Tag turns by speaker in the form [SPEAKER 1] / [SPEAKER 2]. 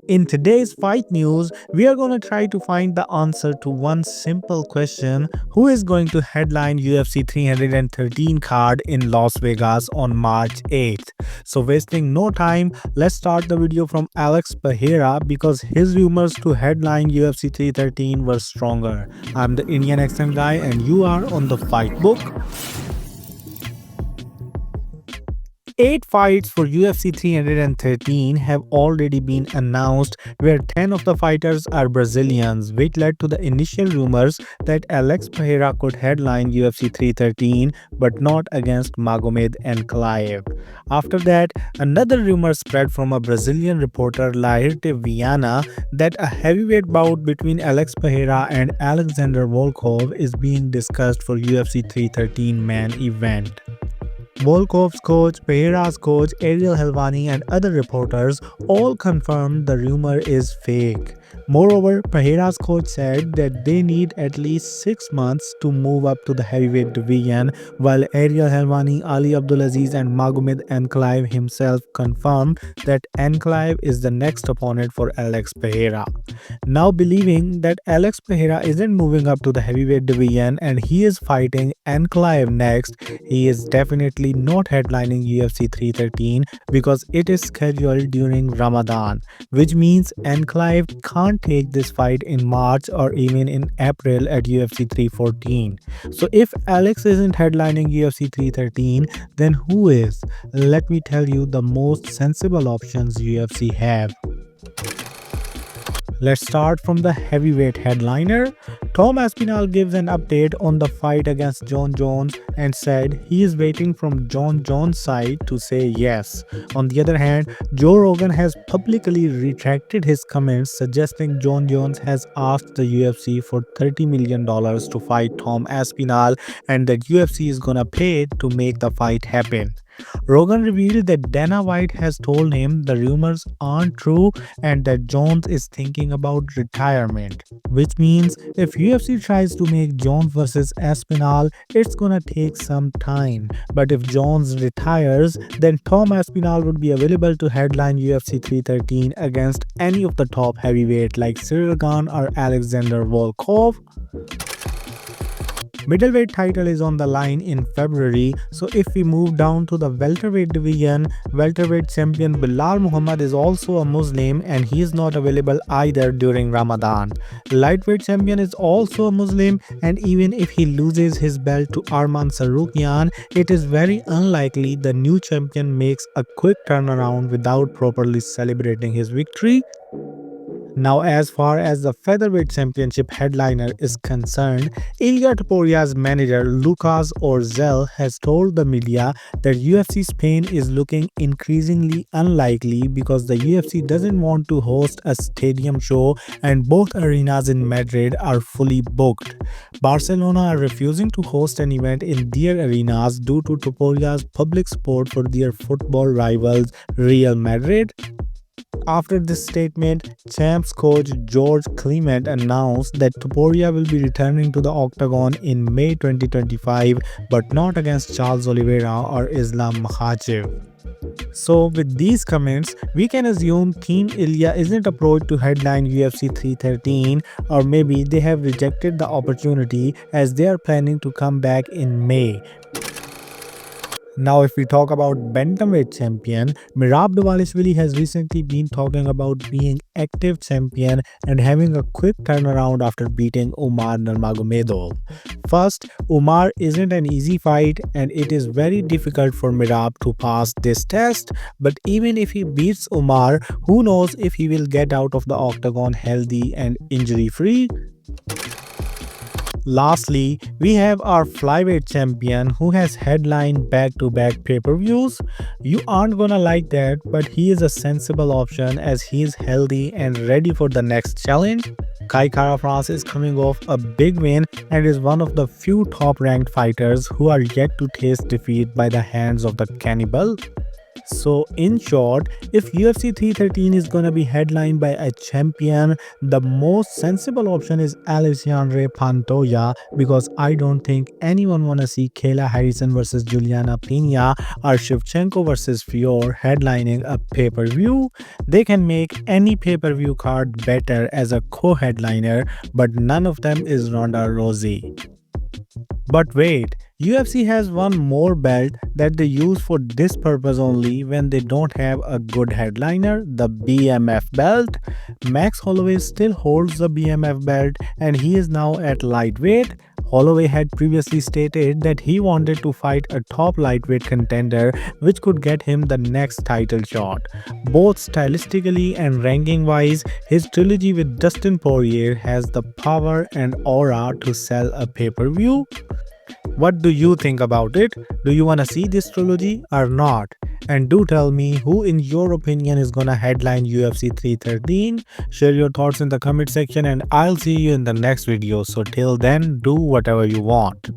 [SPEAKER 1] In today's fight news, we are going to try to find the answer to one simple question: who is going to headline UFC 313 card in Las Vegas on March 8th? So wasting no time, let's start the video from Alex Pereira because his rumors to headline UFC 313 were stronger. I'm the Indian accent guy and you are on the fight book. 8 fights for UFC 313 have already been announced, where 10 of the fighters are Brazilians, which led to the initial rumors that Alex Pereira could headline UFC 313 but not against Magomed and Ankalaev. After that, another rumor spread from a Brazilian reporter, Laerte Viana, that a heavyweight bout between Alex Pereira and Alexandre Volkov is being discussed for UFC 313 main event. Volkov's coach, Pereira's coach, Ariel Helwani and other reporters all confirmed the rumor is fake. Moreover, Pereira's coach said that they need at least 6 months to move up to the heavyweight division, while Ariel Helwani, Ali Abdulaziz and Magomed Ankalaev himself confirmed that Ankalaev is the next opponent for Alex Pereira. Now believing that Alex Pereira isn't moving up to the heavyweight division and he is fighting Ankalaev next, he is definitely not headlining UFC 313 because it is scheduled during Ramadan, which means Ankalaev can't take this fight in March or even in April at UFC 314. So if Alex isn't headlining UFC 313, then who is? Let me tell you the most sensible options UFC have. Let's start from the heavyweight headliner. Tom Aspinall gives an update on the fight against Jon Jones and said he is waiting from Jon Jones' side to say yes. On the other hand, Joe Rogan has publicly retracted his comments suggesting Jon Jones has asked the UFC for $30 million to fight Tom Aspinall and that UFC is gonna pay to make the fight happen. Rogan revealed that Dana White has told him the rumors aren't true and that Jones is thinking about retirement, which means if UFC tries to make Jones versus Aspinall, it's gonna take some time. But if Jones retires, then Tom Aspinall would be available to headline UFC 313 against any of the top heavyweight like Cyril Gane or Alexandre Volkov. Middleweight title is on the line in February, so if we move down to the welterweight division, welterweight champion Bilal Muhammad is also a Muslim and he is not available either during Ramadan. Lightweight champion is also a Muslim and even if he loses his belt to Arman Sarukian, it is very unlikely the new champion makes a quick turnaround without properly celebrating his victory. Now, as far as the featherweight championship headliner is concerned, Ilia Topuria's manager Lucas Orzel has told the media that UFC Spain is looking increasingly unlikely because the UFC doesn't want to host a stadium show and both arenas in Madrid are fully booked. Barcelona are refusing to host an event in their arenas due to Topuria's public support for their football rivals Real Madrid. After this statement, Champs coach George Clement announced that Topuria will be returning to the octagon in May 2025 but not against Charles Oliveira or Islam Makhachev. So with these comments, we can assume Team Ilia isn't approached to headline UFC 313 or maybe they have rejected the opportunity as they are planning to come back in May. Now, if we talk about bantamweight champion, Merab Dvalishvili has recently been talking about being active champion and having a quick turnaround after beating Umar Nurmagomedov. First, Umar isn't an easy fight and it is very difficult for Merab to pass this test, but even if he beats Umar, who knows if he will get out of the octagon healthy and injury-free? Lastly, we have our flyweight champion who has headlined back-to-back pay-per-views. You aren't gonna like that, but he is a sensible option as he is healthy and ready for the next challenge. Kai Kara France is coming off a big win and is one of the few top-ranked fighters who are yet to taste defeat by the hands of the cannibal. So in short, if UFC 313 is gonna be headlined by a champion, the most sensible option is Alexandre Pantoja, because I don't think anyone wanna see Kayla Harrison versus Juliana Pena or Shevchenko versus Fior headlining a pay-per-view. They can make any pay-per-view card better as a co-headliner, but none of them is Ronda Rousey. But wait, UFC has one more belt that they use for this purpose only when they don't have a good headliner, the BMF belt. Max Holloway still holds the BMF belt and he is now at lightweight. Holloway had previously stated that he wanted to fight a top lightweight contender which could get him the next title shot. Both stylistically and ranking wise, his trilogy with Dustin Poirier has the power and aura to sell a pay-per-view. What do you think about it? Do you wanna see this trilogy or not? And do tell me who in your opinion is gonna headline UFC 313. Share your thoughts in the comment section and I'll see you in the next video. So till then, do whatever you want.